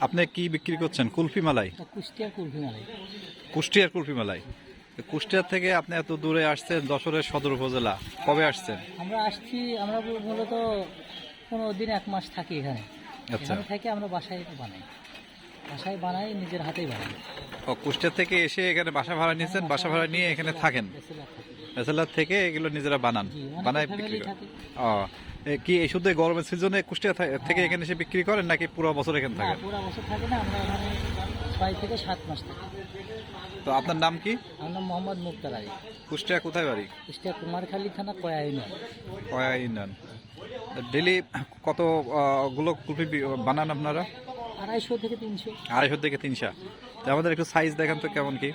আপনি কি বিক্রি করছেন? কুলফি মালাই? কুষ্টিয়ার কুলফি মালাই। কুষ্টিয়ার কুলফি মালাই। কুষ্টিয়া থেকে আপনি এত দূরে আসছেন, যশোরের সদর উপজেলা, কবে আসছেন? আমরা আসছি, আমরা মূলত 15 দিন 1 মাস থাকি এখানে। আচ্ছা। এখানে থেকে আমরা বাসায় বানাই, নিজের হাতেই বানাই। ও, কুষ্টিয়া থেকে এসে এখানে বাসা ভাড়া নিয়েছেন, বাসা ভাড়া নিয়ে এখানে থাকেন, ব্যাচেলার থেকে এগুলো নিজেরা বানান, বানায় বিক্রি করেন? ও, কি এই শুধু গরমের সিজনে কুষ্টিয়া থেকে এখানে এসে বিক্রি করেন নাকি পুরো বছর এখানে থাকেন? পুরো বছর থাকে না, আমরা এখানে 6 থেকে 7 মাস থাকি। তো আপনার নাম কি? আমার নাম মোহাম্মদ মুক্তার আলী। কুষ্টিয়া কোথায় বাড়ি? কুষ্টিয়া কুমারখালী থানা কয়া ইউনিয়ন। কয়া ইউনিয়ন। ডেলি কত গুলো কুলফি বানান আপনারা? 250 থেকে 300। 250 থেকে 300। তো আমাদের একটু সাইজ দেখান তো কেমন কি?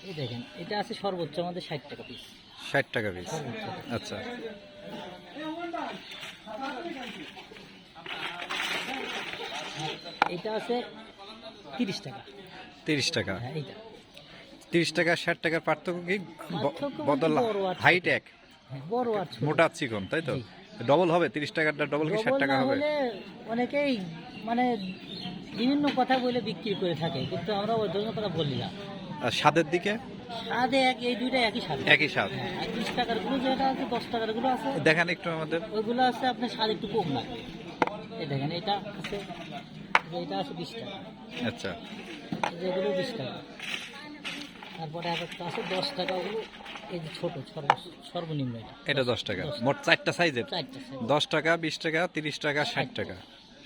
এই দেখেন, এটা আছে সর্বোচ্চ আমাদের 60 টাকা পিস। 60 টাকা পিস। আচ্ছা। এটা আছে 30 টাকা। 30 টাকা। হ্যাঁ, এইটা 30 টাকা 60 টাকার পার্থক্য কি? পার্থক্য বদল, বড় আর ছোট। হাইট এক, হ্যাঁ, বড় আর ছোট। মোটা চিকন, তাই তো? জি। ডবল হবে 30 টাকাটা, ডবল কি 60 টাকা ডবল না হবে? হলে অনেকেই মানে বিভিন্ন কথা বলে বিক্রি করে থাকে, কিন্তু আমরা ওই ধরনের কথা বলি না। আর স্বাদের দিকে? স্বাদে এই দুইটা একই স্বাদ। একই স্বাদ। আর 20 টাকার গুলো যেটা আছে, 10 টাকার গুলো আছে, দেখান একটু আমাদের। ওইগুলো আছে আপনার স্বাদ একটু কম লাগে। এই দেখেন, এটা আছে, এটা আছে 20 টাকা। আচ্ছা। যেগুলো 20 টাকা। তারপরে একটা আছে 10 টাকা, ওগুলো এই যে ছোট সর্বনিম্ন এটা 10 টাকা। মোট 4টা সাইজের। 4টা। 10 টাকা, 20 টাকা, 30 টাকা, 60 টাকা।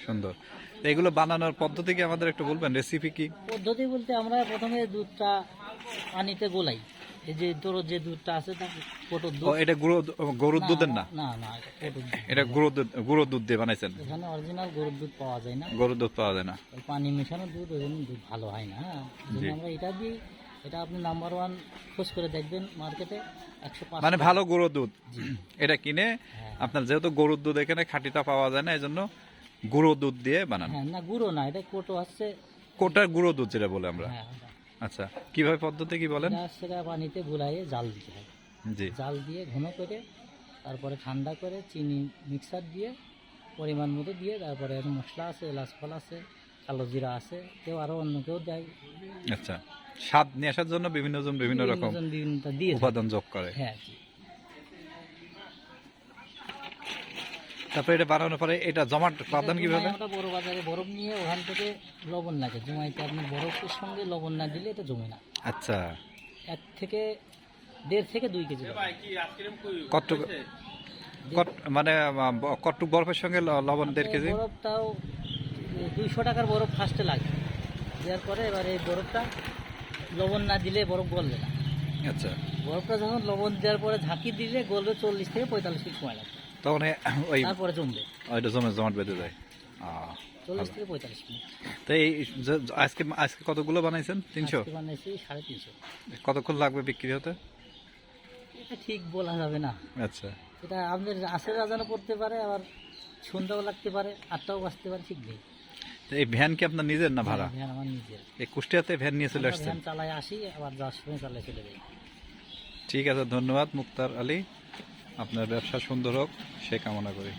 সুন্দর। তো এগুলো বানানোর পদ্ধতি কি আমাদের একটু বলবেন? রেসিপি কি? পদ্ধতি বলতে আমরা প্রথমে দুধটা পানিতে গোলাই। এই যে তোর যে দুধটা আছে, পটর ও, দুধ। এটা গরুর দুধের না? না না, এটা পটর দুধ। এটা গুঁড়ো দুধ দিয়ে বানাইছেন? এখানে অরিজিনাল গরুর দুধ পাওয়া যায় না, গরুর দুধ পাওয়া যায় না। ওই পানি মেশানো দুধ, ওই জন্য দুধ ভালো হয় না। হ্যাঁ, ওই জন্য আমরা এটা দিই। এটা আপনি নাম্বার 1 খোঁজ করে দেখবেন মার্কেটে 105। মানে ভালো গরুর দুধ এটা কিনে হ্যাঁ। আপনার, যেহেতু গরুর দুধ এখানে খাঁটিটা পাওয়া যায় না, এই জন্য গুঁড়ো দুধ দিয়ে বানান। হ্যাঁ, না গুঁড়ো না, এটা কোটো হচ্ছে। কোটার গুঁড়ো দুধ যেটা বলে আমরা। হ্যাঁ, আচ্ছা, কিভাবে পদ্ধতি কি বলেন? এটা হচ্ছে পানিতে গুলাইয়ে জাল দিতে হয়। জি। জাল দিয়ে ঘন করে, তারপরে ঠান্ডা করে চিনি মিক্সার দিয়ে পরিমাণ মতো দিয়ে, তারপরে মশলা আছে, এলাচ ফল আছে, কালো জিরা আছে, কেউ আরও অন্য কেউ দেয়। আচ্ছা, স্বাদ নিয়ে আসার জন্য বিভিন্ন জন বিভিন্ন রকম বিভিন্নটা দিয়ে থাকে। উপাদান যোগ করে। হ্যাঁ, জি। তারপরে এটা বানানোর পরে এটা জমাট বাঁধান কিভাবে? আমরা বড় বাজারে বরফ নিয়ে ওখান থেকে লবণ লাগে জমাইতে। আপনি বরফের সঙ্গে লবণ না দিলে এটা জমে না। আচ্ছা। 1 থেকে 1.5 থেকে 2 কেজি লবণ। কতটুকু মানে কতটুকু বরফের সঙ্গে লবণ 1.5 কেজি? বরফটাও 200 টাকার বরফ ফার্স্টে লাগে, দেওয়ার পরে এবার এই বরফটা লবণ না দিলে বরফ গলবে না। আচ্ছা। বরফটা যখন লবণ দেওয়ার পরে ঝাঁকি দিলে গলবে 40 থেকে 45 মিনিট সময় লাগবে, তখন ওই তারপরে জমবে। ওইটা জমাট বেঁধে যায়। 40 থেকে 45 মিনিট। তো এই আজকে আজকে কতগুলো বানাইছেন? 300? আজকে বানাইছি 350। কতক্ষণ লাগবে বিক্রি হতে? এটা ঠিক বলা যাবে না। আচ্ছা। এটা আপনার আসের আজানও পড়তে পারে, আবার সন্ধ্যাও লাগতে পারে, 8টাও বাজতে পারে, ঠিক নেই। তো এই ভ্যান কি আপনার নিজের না ভাড়া? ভ্যান আমার নিজের। এই কুষ্টিয়াতে ভ্যান নিয়ে চলে আসছেন? ভ্যান চালায় আসি, আবার যাওয়ার সময় চালায় চলে যাই। ঠিক আছে, ধন্যবাদ মুক্তার আলী। আপনার ব্যবসা সুন্দর হোক সে কামনা করি।